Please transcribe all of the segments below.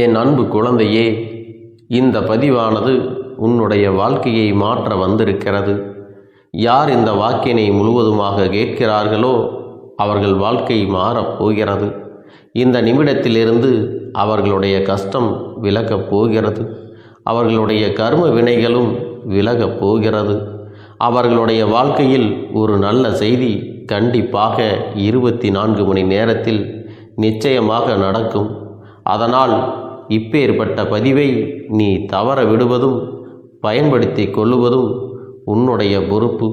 என் அன்பு குழந்தையே, இந்த பதிவானது உன்னுடைய வாழ்க்கையை மாற்ற வந்திருக்கிறது. யார் இந்த வாக்கினை முழுவதுமாக கேட்கிறார்களோ அவர்கள் வாழ்க்கை மாறப்போகிறது. இந்த நிமிடத்திலிருந்து அவர்களுடைய கஷ்டம் விலகப் போகிறது. அவர்களுடைய கர்ம வினைகளும் விலகப் போகிறது. அவர்களுடைய வாழ்க்கையில் ஒரு நல்ல செய்தி கண்டிப்பாக 24 மணி நேரத்தில் நிச்சயமாக நடக்கும். அதனால் இப்பேற்பட்ட பதிவை நீ தவற விடுவதும் பயன்படுத்தி கொள்ளுவதும் உன்னுடைய பொறுப்பு.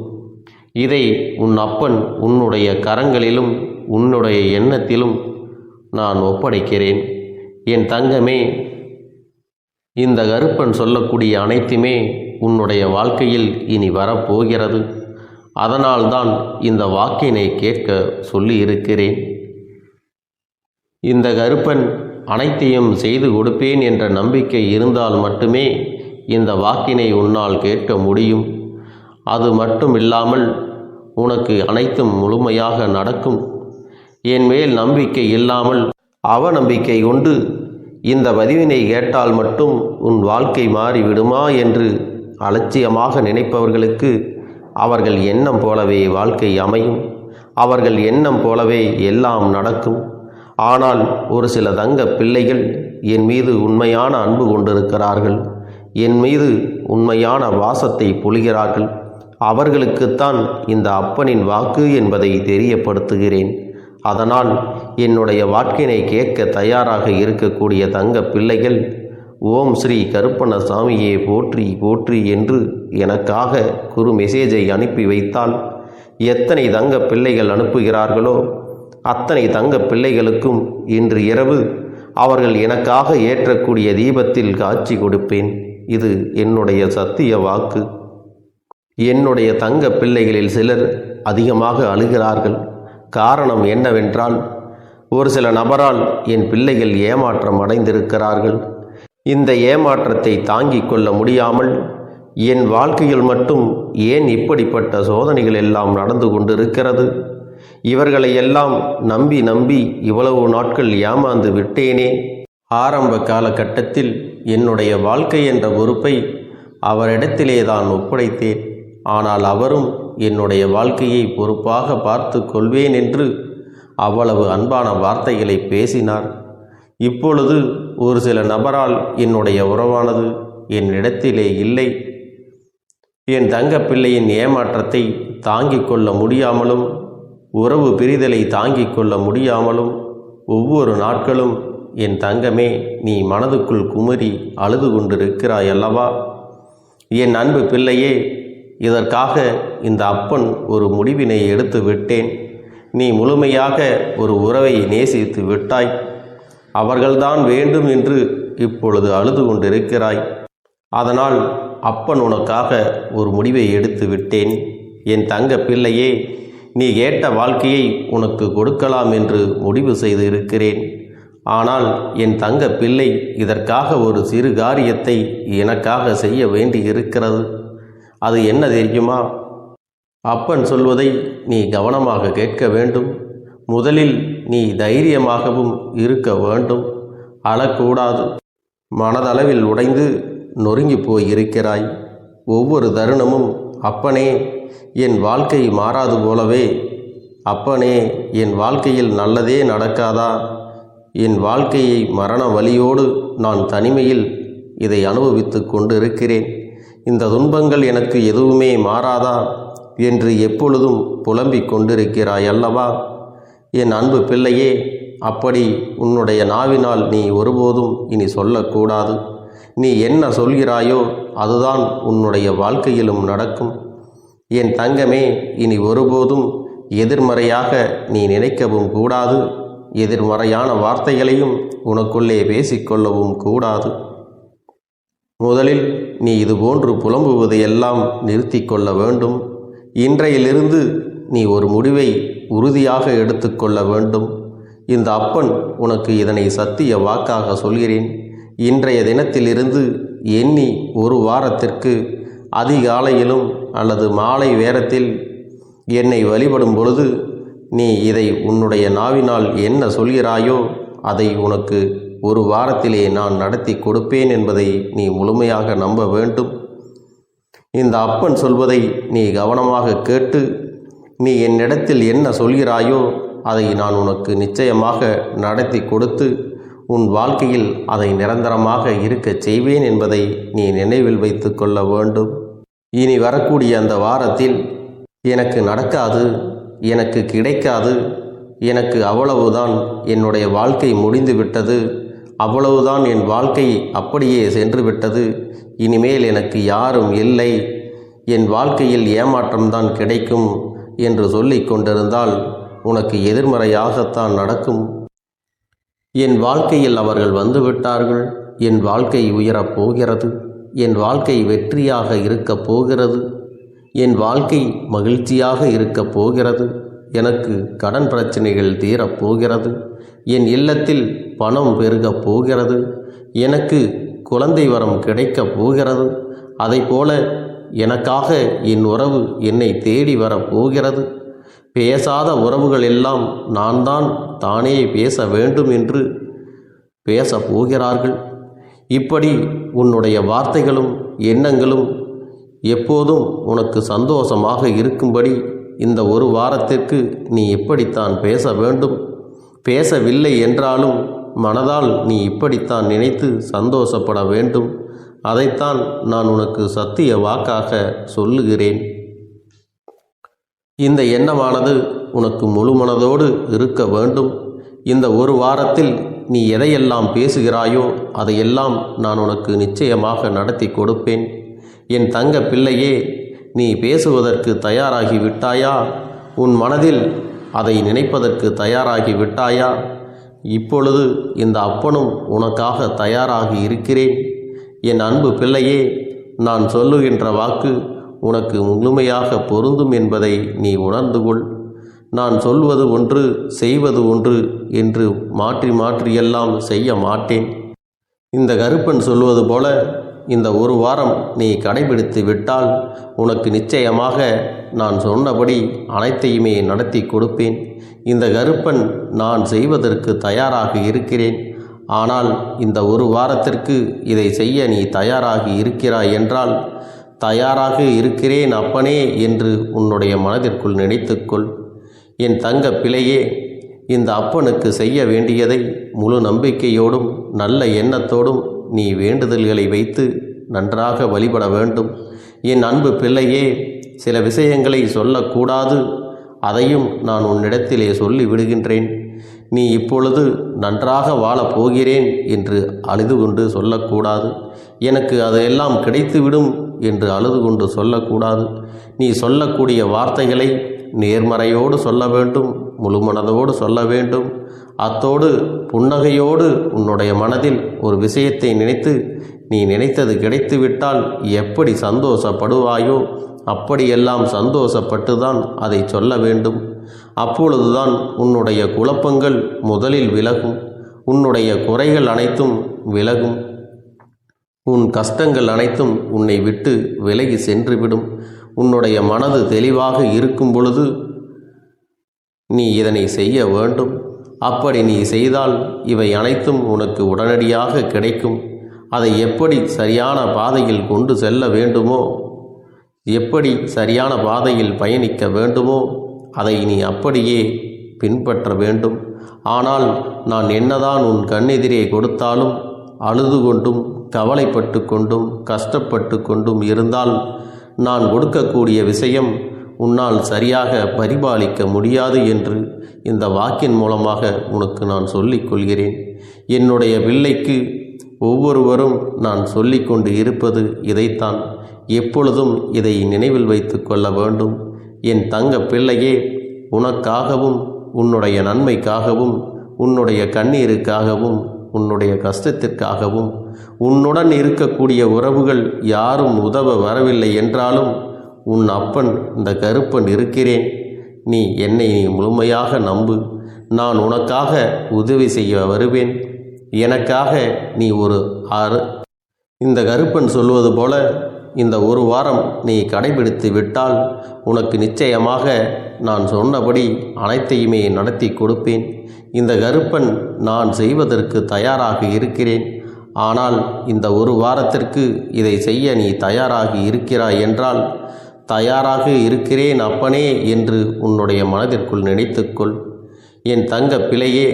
இதை உன் அப்பன் உன்னுடைய கரங்களிலும் உன்னுடைய எண்ணத்திலும் நான் ஒப்படைக்கிறேன். என் தங்கமே, இந்த கருப்பன் சொல்லக்கூடிய அனைத்துமே உன்னுடைய வாழ்க்கையில் இனி வரப்போகிறது. அதனால்தான் இந்த வாக்கினை கேட்க சொல்லி இருக்கிறேன். இந்த கருப்பன் அனைத்தையும் செய்து கொடுப்பேன் என்ற நம்பிக்கை இருந்தால் மட்டுமே இந்த வாக்கினை உன்னால் கேட்க முடியும். அது மட்டும் இல்லாமல் உனக்கு அனைத்தும் முழுமையாக நடக்கும். என் மேல் நம்பிக்கை இல்லாமல் அவநம்பிக்கை கொண்டு இந்த பதிவினை கேட்டால் மட்டும் உன் வாழ்க்கை மாறிவிடுமா என்று அலட்சியமாக நினைப்பவர்களுக்கு அவர்கள் எண்ணம் போலவே வாழ்க்கை அமையும். அவர்கள் எண்ணம் போலவே எல்லாம் நடக்கும். ஆனால் ஒரு சில தங்க பிள்ளைகள் என் மீது உண்மையான அன்பு கொண்டிருக்கிறார்கள். என் மீது உண்மையான வாசத்தை பொழிகிறார்கள். அவர்களுக்குத்தான் இந்த அப்பனின் வாக்கு என்பதை தெரியப்படுத்துகிறேன். அதனால் என்னுடைய வாக்கினை கேட்க தயாராக இருக்கக்கூடிய தங்க பிள்ளைகள் ஓம் ஸ்ரீ கருப்பண்ண சாமியே போற்றி போற்றி என்று எனக்காக குறு மெசேஜை அனுப்பி வைத்தால் எத்தனை தங்க பிள்ளைகள் அனுப்புகிறார்களோ அத்தனை தங்க பிள்ளைகளுக்கும் இன்று இரவு அவர்கள் எனக்காக ஏற்றக்கூடிய தீபத்தில் காட்சி கொடுப்பேன். இது என்னுடைய சத்திய வாக்கு. என்னுடைய தங்க பிள்ளைகளில் சிலர் அதிகமாக அழுகிறார்கள். காரணம் என்னவென்றால், ஒரு சில நபரால் என் பிள்ளைகள் ஏமாற்றம் அடைந்திருக்கிறார்கள். இந்த ஏமாற்றத்தை தாங்கிக் கொள்ள முடியாமல் என் வாழ்க்கையில் மட்டும் ஏன் இப்படிப்பட்ட சோதனைகள் எல்லாம் நடந்து கொண்டிருக்கிறது? இவர்களை எல்லாம் நம்பி நம்பி இவ்வளவு நாட்கள் ஏமாந்து விட்டேனே. ஆரம்ப காலகட்டத்தில் என்னுடைய வாழ்க்கை என்ற பொறுப்பை அவரிடத்திலே தான் ஒப்படைத்தேன். ஆனால் அவரும் என்னுடைய வாழ்க்கையை பொறுப்பாக பார்த்து கொள்வேன் என்று அவ்வளவு அன்பான வார்த்தைகளை பேசினார். இப்பொழுது ஒரு சில நபரால் என்னுடைய உறவானது என்னிடத்திலே இல்லை. என் தங்க பிள்ளையின் ஏமாற்றத்தை தாங்கிக் கொள்ள முடியாமலும் உறவு பிரிதலை தாங்கிக் கொள்ள முடியாமலும் ஒவ்வொரு நாட்களும் என் தங்கமே நீ மனதுக்குள் குமரி அழுது கொண்டிருக்கிறாய் அல்லவா? என் அன்பு பிள்ளையே, இதற்காக இந்த அப்பன் ஒரு முடிவினை எடுத்து விட்டேன். நீ முழுமையாக ஒரு உறவை நேசித்து விட்டாய். அவர்கள்தான் வேண்டும் என்று இப்பொழுது அழுது கொண்டிருக்கிறாய். அதனால் அப்பன் உனக்காக ஒரு முடிவை எடுத்து விட்டேன். என் தங்க பிள்ளையே, நீ கேட்ட வாழ்க்கையை உனக்கு கொடுக்கலாம் என்று முடிவு செய்து இருக்கிறேன். ஆனால் என் தங்க பிள்ளை, இதற்காக ஒரு சிறு காரியத்தை எனக்காக செய்ய வேண்டி இருக்கிறது. அது என்ன தெரியுமா? அப்பன் சொல்வதை நீ கவனமாக கேட்க வேண்டும். முதலில் நீ தைரியமாகவும் இருக்க வேண்டும். அழக்கூடாது. மனதளவில் உடைந்து நொறுங்கி போய் இருக்கிறாய். ஒவ்வொரு தருணமும் அப்பனே என் வாழ்க்கை மாறாது போலவே, அப்பனே என் வாழ்க்கையில் நல்லதே நடக்காதா, என் வாழ்க்கையை மரண வலியோடு நான் தனிமையில் இதை அனுபவித்து கொண்டு இருக்கிறேன். இந்த துன்பங்கள் எனக்கு எதுவுமே மாறாதா என்று எப்பொழுதும் புலம்பிக் கொண்டிருக்கிறாய் அல்லவா? என் அன்பு பிள்ளையே, அப்படி உன்னுடைய நாவினால் நீ ஒருபோதும் இனி சொல்லக்கூடாது. நீ என்ன சொல்கிறாயோ அதுதான் உன்னுடைய வாழ்க்கையிலும் நடக்கும். என் தங்கமே, இனி ஒருபோதும் எதிர்மறையாக நீ நினைக்கவும் கூடாது. எதிர்மறையான வார்த்தைகளையும் உனக்குள்ளே பேசிக்கொள்ளவும் கூடாது. முதலில் நீ இதுபோன்று புலம்புவதையெல்லாம் நிறுத்தி கொள்ள வேண்டும். இன்றையிலிருந்து நீ ஒரு முடிவை உறுதியாக எடுத்துக்கொள்ள வேண்டும். இந்த அப்பன் உனக்கு இதனை சத்திய வாக்காக சொல்கிறேன். இன்றைய தினத்திலிருந்து எண்ணி ஒரு வாரத்திற்கு அதிகாலையிலும் அல்லது மாலை நேரத்தில் என்னை வழிபடும் பொழுது, 'நீ இதை உன்னுடைய நாவினால் என்ன சொல்கிறாயோ அதை உனக்கு 3 முறை சொல்லி வர வேண்டும். 3 முறை சொல்லிவிட்டு 'நீ இதை உன்னுடைய வாழ்க்கையில் மாறாது போலவே, அப்பனே என் வாழ்க்கையை மாறாது போலவே, அப்பனே என் வாழ்க்கையில் நல்லதே நடக்காதா' என்று எப்பொழுதும் புலம்பிக் கொண்டிருக்கிறாய் அல்லவா? என் தங்கமே, நீ இதை உன்னுடைய நாவினால் என்ன சொல்கிறாயோ அதை உனக்கு ஒரு வாரத்திலே நான் நடத்தி கொடுப்பேன் என்பதை நீ முழுமையாக நம்ப வேண்டும். இந்த அப்பன் சொல்வதை நீ கவனமாக கேட்டு நீ என்னிடத்தில் என்ன சொல்கிறாயோ அதை நான் உனக்கு நிச்சயமாக நடத்தி கொடுத்து உன் வாழ்க்கையில் அதை நிரந்தரமாக இருக்கச் செய்வேன் என்பதை நீ நினைவில் வைத்து கொள்ள வேண்டும். இனி வரக்கூடிய அந்த வாரத்தில் எனக்கு நடக்காது, எனக்கு கிடைக்காது, எனக்கு அவ்வளவுதான், என்னுடைய வாழ்க்கை முடிந்து விட்டது, அவ்வளவுதான், என் வாழ்க்கை அப்படியே சென்று விட்டது, இனிமேல் எனக்கு யாரும் இல்லை, என் வாழ்க்கையில் ஏமாற்றம்தான் கிடைக்கும் என்று சொல்லிக் கொண்டிருந்தால் உனக்கு எதிர்மறையாகத்தான் நடக்கும். என் வாழ்க்கையில் அவர்கள் வந்துவிட்டார்கள், என் வாழ்க்கை உயரப் போகிறது, என் வாழ்க்கை வெற்றியாக இருக்கப் போகிறது, என் வாழ்க்கை மகிழ்ச்சியாக இருக்கப் போகிறது, எனக்கு கடன் பிரச்சனைகள் தீரப்போகிறது, என் இல்லத்தில் பணம் பெருகப் போகிறது, எனக்கு குழந்தை வரம் கிடைக்கப் போகிறது, அதைப்போல எனக்காக என் உறவு என்னை தேடி வரப்போகிறது, பேசாத உறவுகள் எல்லாம் நான் தான் தானே பேச வேண்டும் என்று பேசப் போகிறார்கள். இப்படி உன்னுடைய வார்த்தைகளும் எண்ணங்களும் எப்போதும் உனக்கு சந்தோஷமாக இருக்கும்படி இந்த ஒரு வாரத்திற்கு நீ இப்படித்தான் பேச வேண்டும். பேசவில்லை என்றாலும் மனதால் நீ இப்படித்தான் நினைத்து சந்தோஷப்பட வேண்டும். அதைத்தான் நான் உனக்கு சத்திய வாக்காக சொல்லுகிறேன். இந்த எண்ணமானது உனக்கு முழு மனதோடு இருக்க வேண்டும். இந்த ஒரு வாரத்தில் நீ எதையெல்லாம் பேசுகிறாயோ அதையெல்லாம் நான் உனக்கு நிச்சயமாக நடத்தி கொடுப்பேன். என் தங்க பிள்ளையே, நீ பேசுவதற்கு தயாராகி விட்டாயா? உன் மனதில் அதை நினைப்பதற்கு தயாராகி விட்டாயா? இப்பொழுது இந்த அப்பனும் உனக்காக தயாராகி இருக்கிறேன். என் அன்பு பிள்ளையே, நான் சொல்லுகின்ற வாக்கு உனக்கு முழுமையாக பொருந்தும் என்பதை நீ உணர்ந்து கொள். நான் சொல்வது ஒன்று செய்வது ஒன்று என்று மாற்றி மாற்றியெல்லாம் செய்ய மாட்டேன். இந்த கருப்பன் சொல்வது போல இந்த ஒரு வாரம் நீ கடைபிடித்து விட்டால் உனக்கு நிச்சயமாக நான் சொன்னபடி அனைத்தையுமே நடத்தி கொடுப்பேன். இந்த கருப்பன் நான் செய்வதற்கு தயாராக இருக்கிறேன். ஆனால் இந்த ஒரு வாரத்திற்கு இதை செய்ய நீ தயாராகி இருக்கிறாய் என்றால், தயாராக இருக்கிறேன் அப்பனே என்று உன்னுடைய மனதிற்குள் நினைத்துக்கொள். என் தங்க பிள்ளையே, இந்த அப்பனுக்கு செய்ய வேண்டியதை முழு நம்பிக்கையோடும் நல்ல எண்ணத்தோடும் நீ வேண்டுதல்களை வைத்து நன்றாக வழிபட வேண்டும். என் அன்பு பிள்ளையே, சில விஷயங்களை சொல்லக்கூடாது, அதையும் நான் உன்னிடத்திலே சொல்லி விடுகின்றேன். நீ இப்பொழுது நன்றாக வாழப் போகிறேன் என்று அழுது கொண்டு சொல்லக்கூடாது. எனக்கு அதையெல்லாம் கிடைத்துவிடும் என்று அழுது கொண்டு சொல்லக்கூடாது. நீ சொல்லக்கூடிய வார்த்தைகளை நேர்மறையோடு சொல்ல வேண்டும், முழு மனதோடு சொல்ல வேண்டும். அத்தோடு புன்னகையோடு உன்னுடைய மனதில் ஒரு விஷயத்தை நினைத்து நீ நினைத்தது கிடைத்துவிட்டால் எப்படி சந்தோஷப்படுவாயோ அப்படியெல்லாம் சந்தோஷப்பட்டுதான் அதை சொல்ல வேண்டும். அப்பொழுதுதான் உன்னுடைய குழப்பங்கள் முதலில் விலகும், உன்னுடைய குறைகள் அனைத்தும் விலகும், உன் கஷ்டங்கள் அனைத்தும் உன்னை விட்டு விலகி சென்றுவிடும். உன்னுடைய மனது தெளிவாக இருக்கும் பொழுது நீ இதனை செய்ய வேண்டும். அப்படி நீ செய்தால் இவை அனைத்தும் உனக்கு உடனடியாக கிடைக்கும். அதை எப்படி சரியான பாதையில் கொண்டு செல்ல வேண்டுமோ, எப்படி சரியான பாதையில் பயணிக்க வேண்டுமோ அதை நீ அப்படியே பின்பற்ற வேண்டும். ஆனால் நான் என்னதான் உன் கண்ணெதிரே கொடுத்தாலும் அழுது கொண்டும் கவலைப்பட்டு கொண்டும் கஷ்டப்பட்டு கொண்டும் இருந்தால் நான் கொடுக்கக்கூடிய விஷயம் உன்னால் சரியாக பரிபாலிக்க முடியாது என்று இந்த வாக்கின் மூலமாக உனக்கு நான் சொல்லிக் கொள்கிறேன். என்னுடைய பிள்ளைக்கு ஒவ்வொருவரும் நான் சொல்லிக்கொண்டு இருப்பது இதைத்தான். எப்பொழுதும் இதை நினைவில் வைத்து கொள்ள வேண்டும். என் தங்க பிள்ளையே, உனக்காகவும் உன்னுடைய நன்மைக்காகவும் உன்னுடைய கண்ணீருக்காகவும் உன்னுடைய கஷ்டத்திற்காகவும் உன்னுடன் இருக்கக்கூடிய உறவுகள் யாரும் உதவ வரவில்லை என்றாலும் உன் அப்பன் இந்த கருப்பன் இருக்கிறேன். நீ என்னை முழுமையாக நம்பு. நான் உனக்காக உதவி செய்ய வருவேன். எனக்காக நீ இந்த கருப்பன் சொல்வது போல இந்த ஒரு வாரம் நீ கடைபிடித்து விட்டால் உனக்கு நிச்சயமாக நான் சொன்னபடி அனைத்தையுமே நடத்தி கொடுப்பேன். இந்த கருப்பன் நான் செய்வதற்கு தயாராக இருக்கிறேன். ஆனால் இந்த ஒரு வாரத்திற்கு இதை செய்ய நீ தயாராக இருக்கிறாய் என்றால், தயாராக இருக்கிறேன் அப்பனே என்று உன்னுடைய மனதிற்குள் நினைத்துக்கொள். என் தங்க பிள்ளையே,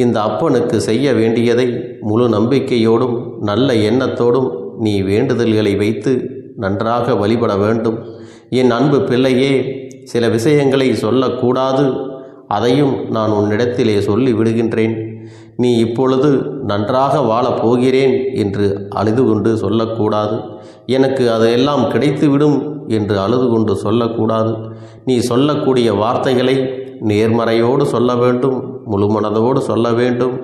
இந்த அப்பனுக்கு செய்ய வேண்டியதை முழு நம்பிக்கையோடும் நல்ல எண்ணத்தோடும் நீ வேண்டுதல்களை வைத்து நன்றாக வழிபட வேண்டும். என் அன்பு பிள்ளையே, சில விஷயங்களை சொல்லக்கூடாது, அதையும் நான் உன்னிடத்திலே சொல்லி விடுகின்றேன். நீ இப்பொழுது நன்றாக வாழப் போகிறேன் என்று அழுது கொண்டு சொல்லக்கூடாது. எனக்கு அதையெல்லாம் கிடைத்துவிடும் என்று அழுது கொண்டு சொல்லக்கூடாது. நீ சொல்லக்கூடிய வார்த்தைகளை நேர்மறையோடு சொல்ல வேண்டும், முழு மனதோடு சொல்ல வேண்டும்.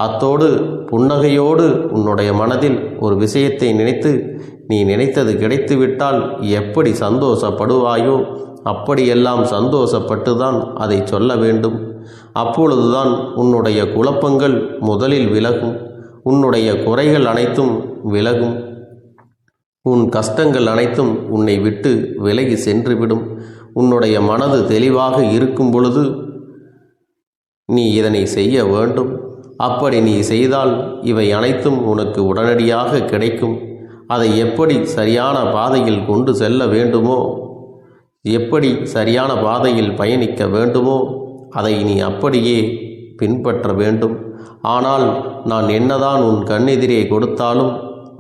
அத்தோடு புன்னகையோடு உன்னுடைய மனதில் ஒரு விஷயத்தை நினைத்து, நீ நினைத்தது கிடைத்துவிட்டால் எப்படி சந்தோஷப்படுவாயோ அப்படியெல்லாம் சந்தோஷப்பட்டுதான் அதை சொல்ல வேண்டும். அப்பொழுதுதான் உன்னுடைய குழப்பங்கள் முதலில் விலகும், உன்னுடைய குறைகள் அனைத்தும் விலகும், உன் கஷ்டங்கள் அனைத்தும் உன்னை விட்டு விலகி சென்றுவிடும். உன்னுடைய மனது தெளிவாக இருக்கும் பொழுது நீ இதனை செய்ய வேண்டும். அப்படி நீ செய்தால் இவை அனைத்தும் உனக்கு உடனடியாக கிடைக்கும். அதை எப்படி சரியான பாதையில் கொண்டு செல்ல வேண்டுமோ, எப்படி சரியான பாதையில் பயணிக்க வேண்டுமோ அதை நீ அப்படியே பின்பற்ற வேண்டும். ஆனால் நான் என்னதான் உன் கண்ணெதிரே கொடுத்தாலும்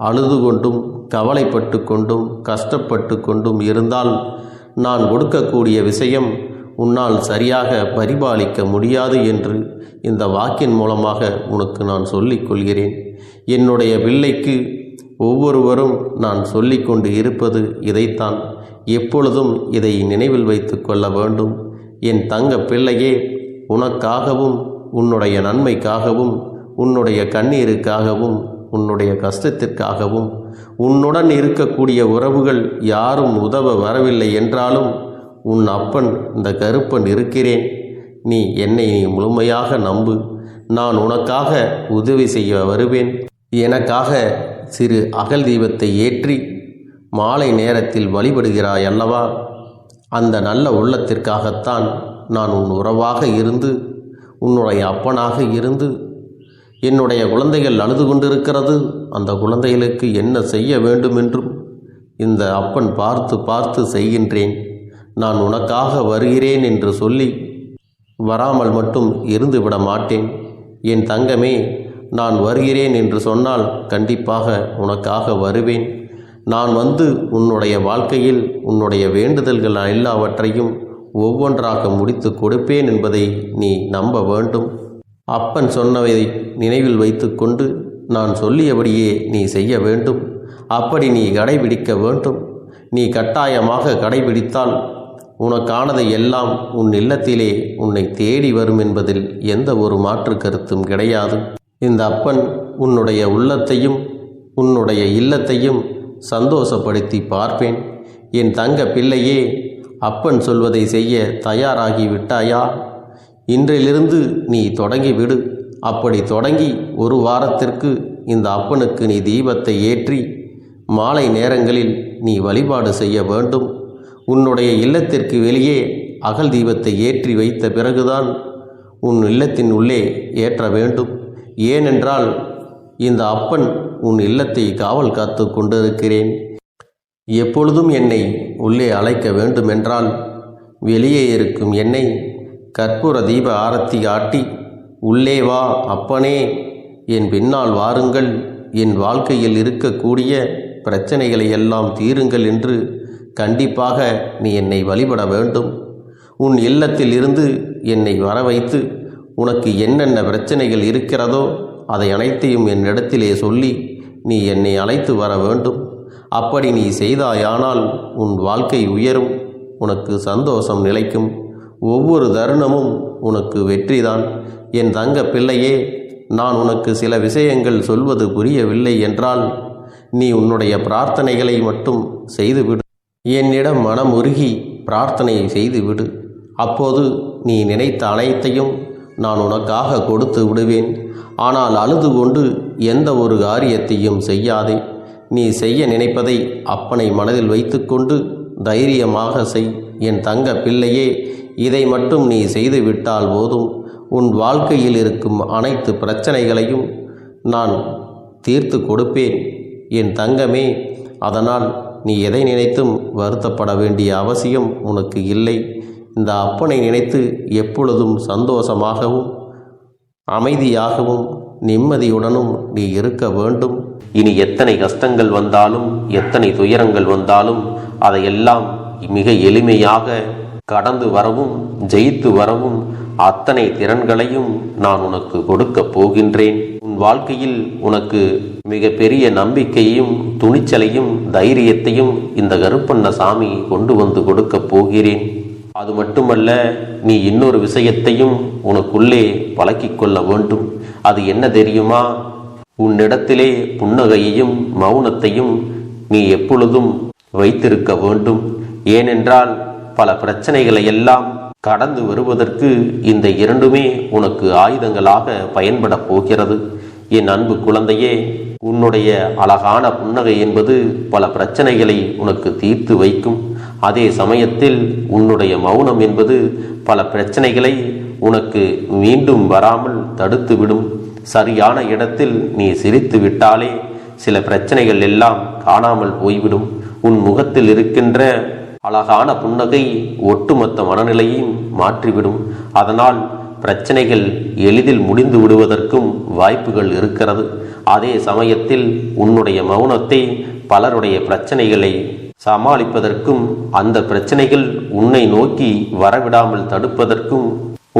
அழுது கொண்டும் கவலைப்பட்டு கொண்டும் கஷ்டப்பட்டு கொண்டும் இருந்தால் நான் கொடுக்கக்கூடிய விஷயம் உன்னால் சரியாக பரிபாலிக்க முடியாது என்று இந்த வாக்கின் மூலமாக உனக்கு நான் சொல்லிக் கொள்கிறேன். என்னுடைய பிள்ளைக்கு ஒவ்வொருவரும் நான் சொல்லிக்கொண்டு இருப்பது இதைத்தான். எப்பொழுதும் இதை நினைவில் வைத்து கொள்ள வேண்டும். என் தங்க பிள்ளையே, உனக்காகவும் உன்னுடைய நன்மைக்காகவும் உன்னுடைய கண்ணீருக்காகவும் உன்னுடைய கஷ்டத்திற்காகவும் உன்னுடன் இருக்கக்கூடிய உறவுகள் யாரும் உதவ வரவில்லை என்றாலும் உன் அப்பன் இந்த கருப்பன் இருக்கிறேன். நீ என்னை முழுமையாக நம்பு. நான் உனக்காக உதவி செய்ய வருவேன். எனக்காக சிறு அகல் தீபத்தை ஏற்றி மாலை நேரத்தில் வழிபடுகிறாய் அல்லவா? அந்த நல்ல உள்ளத்திற்காகத்தான் நான் உன் உறவாக இருந்து, உன்னுடைய அப்பனாக இருந்து, என்னுடைய குழந்தைகள் அழுது கொண்டிருக்கிறது, அந்த குழந்தைகளுக்கு என்ன செய்ய வேண்டும் என்றும் இந்த அப்பன் பார்த்து பார்த்து செய்கின்றேன். நான் உனக்காக வருகிறேன் என்று சொல்லி வராமல் மட்டும் இருந்து விட மாட்டேன். என் தங்கமே, நான் வருகிறேன் என்று சொன்னால் கண்டிப்பாக உனக்காக வருவேன். நான் வந்து உன்னுடைய வாழ்க்கையில் உன்னுடைய வேண்டுதல்கள் எல்லாவற்றையும் ஒவ்வொன்றாக முடித்து கொடுப்பேன் என்பதை நீ நம்ப வேண்டும். அப்பன் சொன்னவை நினைவில் வைத்து கொண்டு நான் சொல்லியபடியே நீ செய்ய வேண்டும். அப்படி நீ கடைபிடிக்க வேண்டும். நீ கட்டாயமாக கடைபிடித்தால் உனக்கானதை எல்லாம் உன் இல்லத்திலே உன்னை தேடி வரும் என்பதில் எந்த ஒரு மாற்று கருத்தும் கிடையாது. இந்த அப்பன் உன்னுடைய உள்ளத்தையும் உன்னுடைய இல்லத்தையும் சந்தோஷப்படுத்தி பார்ப்பேன். என் தங்க பிள்ளையே, அப்பன் சொல்வதை செய்ய தயாராகி விட்டாயா? இன்றிலிருந்து நீ தொடங்கிவிடு. அப்படி தொடங்கி ஒரு வாரத்திற்கு இந்த அப்பனுக்கு நீ தீபத்தை ஏற்றி மாலை நேரங்களில் நீ வழிபாடு செய்ய வேண்டும். உன்னுடைய இல்லத்திற்கு வெளியே அகல் தீபத்தை ஏற்றி வைத்த பிறகுதான் உன் இல்லத்தின் உள்ளே ஏற்ற வேண்டும். ஏனென்றால் இந்த அப்பன் உன் இல்லத்தை காவல் காத்து கொண்டிருக்கிறேன். எப்பொழுதும் என்னை உள்ளே அழைக்க வேண்டுமென்றால் வெளியே இருக்கும் என்னை கற்பூர தீப ஆரத்தி காட்டி உள்ளே வா அப்பனே, என் பின்னால் வாருங்கள், என் வாழ்க்கையில் இருக்கக்கூடிய பிரச்சனைகளை எல்லாம் தீருங்கள் என்று கண்டிப்பாக நீ என்னை வழிபட வேண்டும். உன் இல்லத்தில் இருந்து என்னை வர வைத்து உனக்கு என்னென்ன பிரச்சனைகள் இருக்கிறதோ அதை அனைத்தையும் என்னிடத்திலே சொல்லி நீ என்னை அழைத்து வர வேண்டும். அப்படி நீ செய்தாயானால் உன் வாழ்க்கை உயரும், உனக்கு சந்தோஷம் நிலைக்கும், ஒவ்வொரு தருணமும் உனக்கு வெற்றிதான். என் தங்க பிள்ளையே, நான் உனக்கு சில விஷயங்கள் சொல்வது புரியவில்லை என்றால் நீ உன்னுடைய பிரார்த்தனைகளை மட்டும் செய்துவிடு. என்னிடம் மனமுருகி பிரார்த்தனை செய்துவிடு. அப்போது நீ நினைத்த அனைத்தையும் நான் உனக்காக கொடுத்து விடுவேன். ஆனால் அழுது கொண்டு எந்த ஒரு காரியத்தையும் செய்யாதே. நீ செய்ய நினைப்பதை அப்பனை மனதில் வைத்துக்கொண்டு தைரியமாக செய். என் தங்க பிள்ளையே, இதை மட்டும் நீ செய்துவிட்டால் போதும். உன் வாழ்க்கையில் இருக்கும் அனைத்து பிரச்சனைகளையும் நான் தீர்த்து கொடுப்பேன் என் தங்கமே. அதனால் நீ எதை நினைத்தும் வருத்தப்பட வேண்டிய அவசியம் உனக்கு இல்லை. இந்த அப்பனை நினைத்து எப்பொழுதும் சந்தோஷமாகவும் அமைதியாகவும் நிம்மதியுடனும் நீ இருக்க வேண்டும். இனி எத்தனை கஷ்டங்கள் வந்தாலும் எத்தனை துயரங்கள் வந்தாலும் அதையெல்லாம் மிக எளிமையாக கடந்து வரவும் ஜெயித்து வரவும் அத்தனை திறன்களையும் நான் உனக்கு கொடுக்கப் போகின்றேன். உன் வாழ்க்கையில் உனக்கு மிக பெரிய நம்பிக்கையையும் துணிச்சலையும் தைரியத்தையும் இந்த கருப்பண்ணசாமி கொண்டு வந்து கொடுக்கப் போகிறேன். அது மட்டுமல்ல, நீ இன்னொரு விஷயத்தையும் உனக்குள்ளே பழக்கிக் கொள்ள வேண்டும். அது என்ன தெரியுமா? உன்னிடத்திலே புன்னகையையும் மௌனத்தையும் நீ எப்பொழுதும் வைத்திருக்க வேண்டும். ஏனென்றால் பல பிரச்சனைகளை எல்லாம் கடந்து வருவதற்கு இந்த இரண்டுமே உனக்கு ஆயுதங்களாக பயன்பட போகிறது. என் அன்பு குழந்தையே, உன்னுடைய அழகான புன்னகை என்பது பல பிரச்சனைகளை உனக்கு தீர்த்து வைக்கும். அதே சமயத்தில் உன்னுடைய மௌனம் என்பது பல பிரச்சனைகளை உனக்கு மீண்டும் வராமல் தடுத்துவிடும். சரியான இடத்தில் நீ சிரித்து விட்டாலே சில பிரச்சனைகள் எல்லாம் காணாமல் போய்விடும். உன் முகத்தில் இருக்கின்ற அழகான புன்னகை ஒட்டுமொத்த மனநிலையையும் மாற்றிவிடும். அதனால் பிரச்சனைகள் எளிதில் முடிந்து விடுவதற்கும் வாய்ப்புகள் இருக்கிறது. அதே சமயத்தில் உன்னுடைய மௌனத்தை பலருடைய பிரச்சனைகளை சமாளிப்பதற்கும் அந்த பிரச்சனைகள் உன்னை நோக்கி வரவிடாமல் தடுப்பதற்கும்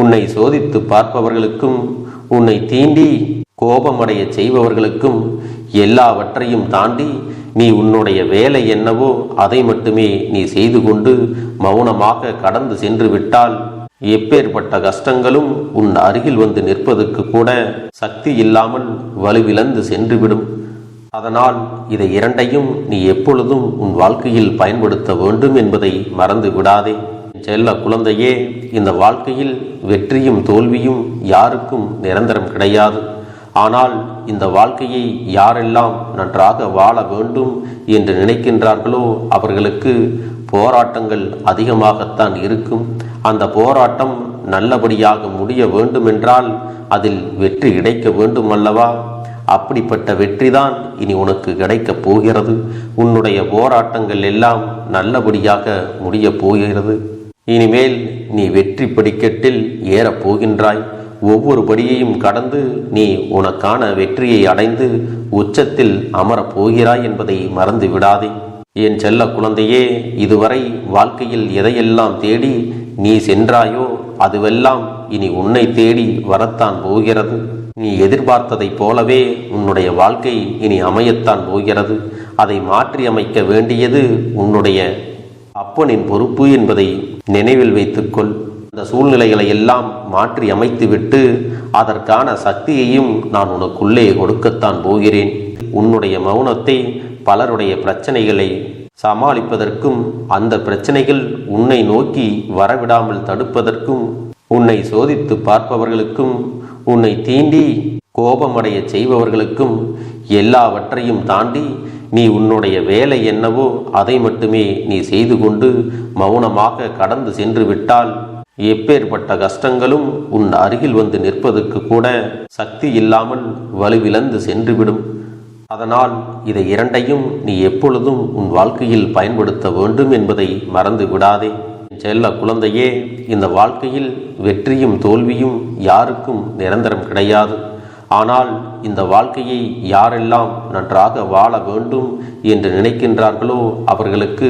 உன்னை சோதித்து பார்ப்பவர்களுக்கும் உன்னை தீண்டி கோபமடைய செய்பவர்களுக்கும் எல்லாவற்றையும் தாண்டி நீ உன்னுடைய வேலை என்னவோ அதை மட்டுமே நீ செய்து கொண்டு மௌனமாக கடந்து சென்று விட்டால் எப்பேற்பட்ட கஷ்டங்களும் உன் அருகில் வந்து நிற்பதற்கு கூட சக்தி இல்லாமல் வலுவிழந்து சென்றுவிடும். அதனால் இதை இரண்டையும் நீ எப்பொழுதும் உன் வாழ்க்கையில் பயன்படுத்த வேண்டும் என்பதை மறந்து விடாதே. செல்ல குழந்தையே, இந்த வாழ்க்கையில் வெற்றியும் தோல்வியும் யாருக்கும் நிரந்தரம் கிடையாது. ஆனால் இந்த வாழ்க்கையை யாரெல்லாம் நன்றாக வாழ வேண்டும் என்று நினைக்கின்றார்களோ அவர்களுக்கு போராட்டங்கள் அதிகமாகத்தான் இருக்கும். அந்த போராட்டம் நல்லபடியாக முடிய வேண்டுமென்றால் அதில் வெற்றி கிடைக்க வேண்டும் அல்லவா? அப்படிப்பட்ட வெற்றிதான் இனி உனக்கு கிடைக்கப் போகிறது. உன்னுடைய போராட்டங்கள் எல்லாம் நல்லபடியாக முடியப் போகிறது. இனிமேல் நீ வெற்றி படிக்கட்டில் ஏறப் போகின்றாய். ஒவ்வொரு படியையும் கடந்து நீ உனக்கான வெற்றியை அடைந்து உச்சத்தில் அமரப் போகிறாய் என்பதை மறந்து விடாதே. என் செல்ல குழந்தையே, இதுவரை வாழ்க்கையில் எதையெல்லாம் தேடி நீ சென்றாயோ அதுவெல்லாம் இனி உன்னை தேடி வரத்தான் போகிறது. நீ எதிர்பார்த்ததைப் போலவே உன்னுடைய வாழ்க்கை இனி அமையத்தான் போகிறது. அதை மாற்றி அமைக்க வேண்டியது உன்னுடைய அப்பனின் பொறுப்பு என்பதை நினைவில் வைத்துக்கொள். அந்த சூழ்நிலைகளை எல்லாம் மாற்றி அமைத்துவிட்டு அதற்கான சக்தியையும் நான் உனக்குள்ளே கொடுக்கத்தான் போகிறேன். உன்னுடைய மௌனத்தை பலருடைய பிரச்சனைகளை சமாளிப்பதற்கும் அந்த பிரச்சனைகள் உன்னை நோக்கி வரவிடாமல் தடுப்பதற்கும் உன்னை சோதித்து பார்ப்பவர்களுக்கும் உன்னை தீண்டி கோபமடைய செய்பவர்களுக்கும் எல்லாவற்றையும் தாண்டி நீ உன்னுடைய வேலை என்னவோ அதை மட்டுமே நீ செய்து கொண்டு மௌனமாக கடந்து சென்று விட்டால் எப்பேற்பட்ட கஷ்டங்களும் உன் அருகில் வந்து நிற்பதற்கு கூட சக்தி இல்லாமல் வலுவிழந்து சென்றுவிடும். அதனால் இதை இரண்டையும் நீ எப்பொழுதும் உன் வாழ்க்கையில் பயன்படுத்த வேண்டும் என்பதை மறந்து விடாதே. செல்ல குழந்தையே, இந்த வாழ்க்கையில் வெற்றியும் தோல்வியும் யாருக்கும் நிரந்தரம் கிடையாது. ஆனால் இந்த வாழ்க்கையை யாரெல்லாம் நன்றாக வாழ வேண்டும் என்று நினைக்கின்றார்களோ அவர்களுக்கு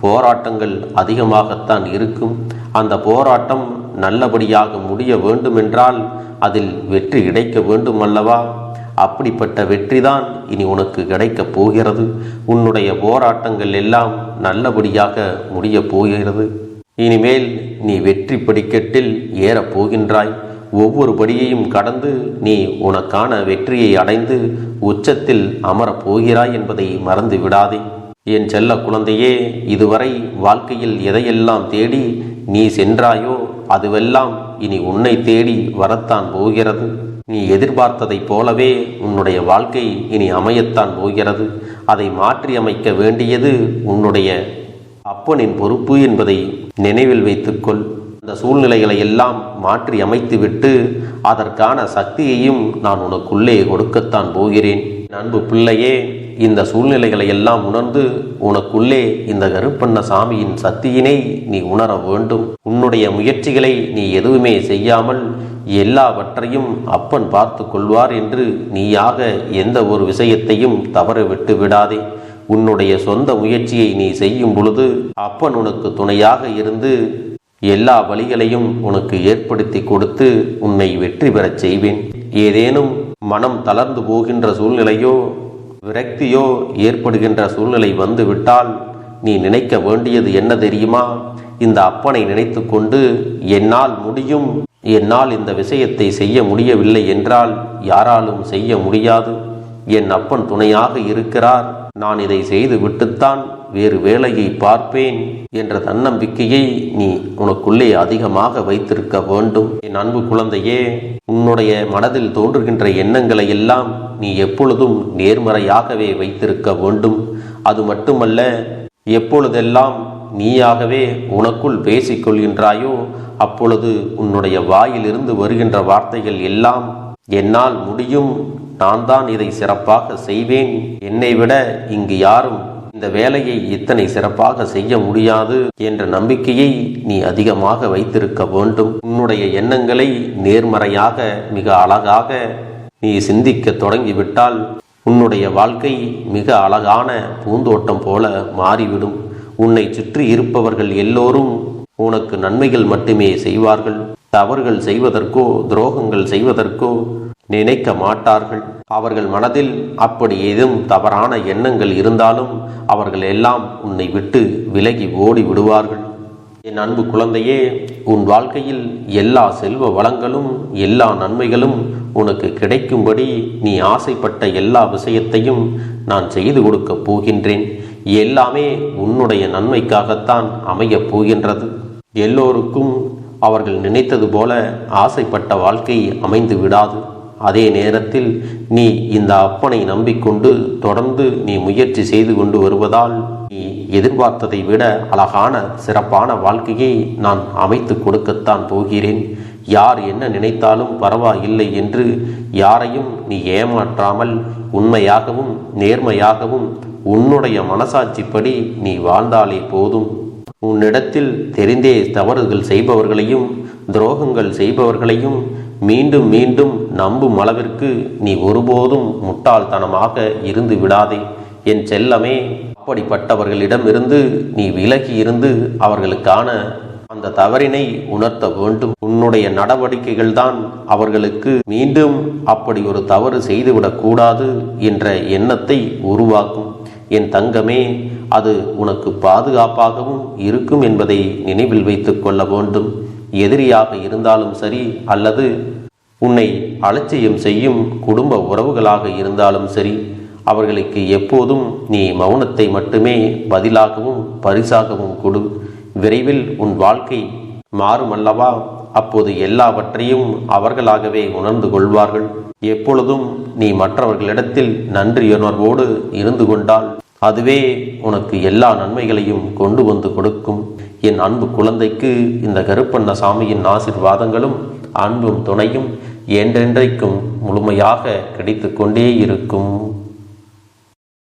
போராட்டங்கள் அதிகமாகத்தான் இருக்கும். அந்த போராட்டம் நல்லபடியாக முடிய வேண்டுமென்றால் அதில் வெற்றி கிடைக்க வேண்டும் அல்லவா? அப்படிப்பட்ட வெற்றிதான் இனி உனக்கு கிடைக்கப் போகிறது. உன்னுடைய போராட்டங்கள் எல்லாம் நல்லபடியாக முடியப் போகிறது. இனிமேல் நீ வெற்றி படிக்கட்டில் ஏறப் போகின்றாய். ஒவ்வொரு படியையும் கடந்து நீ உனக்கான வெற்றியை அடைந்து உச்சத்தில் அமரப் போகிறாய் என்பதை மறந்து விடாதே. என் செல்ல குழந்தையே, இதுவரை வாழ்க்கையில் எதையெல்லாம் தேடி நீ சென்றாயோ அதுவெல்லாம் இனி உன்னை தேடி வரத்தான் போகிறது. நீ எதிர்பார்த்ததைப் போலவே உன்னுடைய வாழ்க்கை இனி அமையத்தான் போகிறது. அதை மாற்றி அமைக்க வேண்டியது உன்னுடைய அப்பனின் பொறுப்பு என்பதை நினைவில் வைத்துக்கொள். அந்த சூழ்நிலைகளை எல்லாம் மாற்றி அமைத்துவிட்டு அதற்கான சக்தியையும் நான் உனக்குள்ளே கொடுக்கத்தான் போகிறேன். அன்பு பிள்ளையே, இந்த சூழ்நிலைகளை எல்லாம் உணர்ந்து உனக்குள்ளே இந்த கருப்பண்ண சாமியின் சக்தியினை நீ உணர வேண்டும். உன்னுடைய முயற்சிகளை நீ எதுவுமே செய்யாமல் எல்லாவற்றையும் அப்பன் பார்த்து கொள்வார் என்று நீயாக எந்த ஒரு விஷயத்தையும் தவற விட்டு விடாதே. உன்னுடைய சொந்த முயற்சியை நீ செய்யும் பொழுது அப்பன் உனக்கு துணையாக இருந்து எல்லா வழிகளையும் உனக்கு ஏற்படுத்தி கொடுத்து உன்னை வெற்றி பெறச் செய்வேன். ஏதேனும் மனம் தளர்ந்து போகின்ற சூழ்நிலையோ விரக்தியோ ஏற்படுகின்ற சூழ்நிலை வந்துவிட்டால் நீ நினைக்க வேண்டியது என்ன தெரியுமா? இந்த அப்பனை நினைத்து கொண்டு என்னால் முடியும், என்னால் இந்த விஷயத்தை செய்ய முடியவில்லை என்றால் யாராலும் செய்ய முடியாது, என் அப்பன் துணையாக இருக்கிறார், நான் இதை செய்து விட்டுத்தான் வேறு வேலையை பார்ப்பேன் என்ற தன்னம்பிக்கையை நீ உனக்குள்ளே அதிகமாக வைத்திருக்க வேண்டும். என் அன்பு குழந்தையே, உன்னுடைய மனதில் தோன்றுகின்ற எண்ணங்களை எல்லாம் நீ எப்பொழுதும் நேர்மறையாகவே வைத்திருக்க வேண்டும். அது மட்டுமல்ல, எப்பொழுதெல்லாம் நீயாகவே உனக்குள் பேசிக்கொள்கின்றாயோ அப்பொழுது உன்னுடைய வாயிலிருந்து வருகின்ற வார்த்தைகள் எல்லாம் என்னால் முடியும், நான் தான் இதை சிறப்பாக செய்வேன், என்னை விட இங்கு யாரும் இந்த வேலையை இத்தனை சிறப்பாக செய்ய முடியாது என்ற நம்பிக்கையை நீ அதிகமாக வைத்திருக்க வேண்டும். உன்னுடைய எண்ணங்களை நேர்மறையாக மிக அழகாக நீ சிந்திக்க தொடங்கிவிட்டால் உன்னுடைய வாழ்க்கை மிக அழகான பூந்தோட்டம் போல மாறிவிடும். உன்னை சுற்றி இருப்பவர்கள் எல்லோரும் உனக்கு நன்மைகள் மட்டுமே செய்வார்கள். தவறுகள் செய்வதற்கோ துரோகங்கள் செய்வதற்கோ நினைக்க மாட்டார்கள். அவர்கள் மனதில் அப்படி ஏதும் தவறான எண்ணங்கள் இருந்தாலும் அவர்கள் எல்லாம் உன்னை விட்டு விலகி ஓடி விடுவார்கள். என் அன்பு குழந்தையே, உன் வாழ்க்கையில் எல்லா செல்வ வளங்களும் எல்லா நன்மைகளும் உனக்கு கிடைக்கும்படி நீ ஆசைப்பட்ட எல்லா விஷயத்தையும் நான் செய்து கொடுக்கப் போகின்றேன். எல்லாமே உன்னுடைய நன்மைக்காகத்தான் அமையப் போகின்றது. எல்லோருக்கும் அவர்கள் நினைத்தது போல ஆசைப்பட்ட வாழ்க்கை அமைந்து விடாது. அதே நேரத்தில் நீ இந்த அப்பனை நம்பிக்கொண்டு தொடர்ந்து நீ முயற்சி செய்து கொண்டு வருவதால் நீ எதிர்பார்த்ததை விட அழகான சிறப்பான வாழ்க்கையை நான் அமைத்து கொடுக்கத்தான் போகிறேன். யார் என்ன நினைத்தாலும் பரவாயில்லை என்று யாரையும் நீ ஏமாற்றாமல் உண்மையாகவும் நேர்மையாகவும் உன்னுடைய மனசாட்சிப்படி நீ வாழ்ந்தாலே போதும். உன்னிடத்தில் தெரிந்தே தவறுகள் செய்பவர்களையும் துரோகங்கள் செய்பவர்களையும் மீண்டும் மீண்டும் நம்பும் அளவிற்கு நீ ஒருபோதும் முட்டாள்தனமாக இருந்து விடாதே. என் செல்லமே, அப்படிப்பட்டவர்களிடமிருந்து நீ விலகி இருந்து அவர்களுக்கான அந்த தவறினை உணர்த்த வேண்டும். உன்னுடைய நடவடிக்கைகள் தான் அவர்களுக்கு மீண்டும் அப்படி ஒரு தவறு செய்துவிடக் கூடாது என்ற எண்ணத்தை உருவாக்கும். என் தங்கமே, அது உனக்கு பாதுகாப்பாகவும் இருக்கும் என்பதை நினைவில் வைத்துக் கொள்ள வேண்டும். எதிரியாக இருந்தாலும் சரி அல்லது உன்னை அலட்சியம் செய்யும் குடும்ப உறவுகளாக இருந்தாலும் சரி, அவர்களுக்கு எப்போதும் நீ மௌனத்தை மட்டுமே பதிலாகவும் பரிசாகவும் கொடு. விரைவில் உன் வாழ்க்கை மாறுமல்லவா? அப்போது எல்லாவற்றையும் அவர்களாகவே உணர்ந்து கொள்வார்கள். எப்பொழுதும் நீ மற்றவர்களிடத்தில் நன்றியுணர்வோடு இருந்து கொண்டால் அதுவே உனக்கு எல்லா நன்மைகளையும் கொண்டு வந்து கொடுக்கும். என் அன்பு குழந்தைக்கு இந்த கருப்பண்ண சாமியின் ஆசீர்வாதங்களும் அன்பும் துணையும் என்றென்றைக்கும் முழுமையாக கிடைத்து கொண்டே இருக்கும்.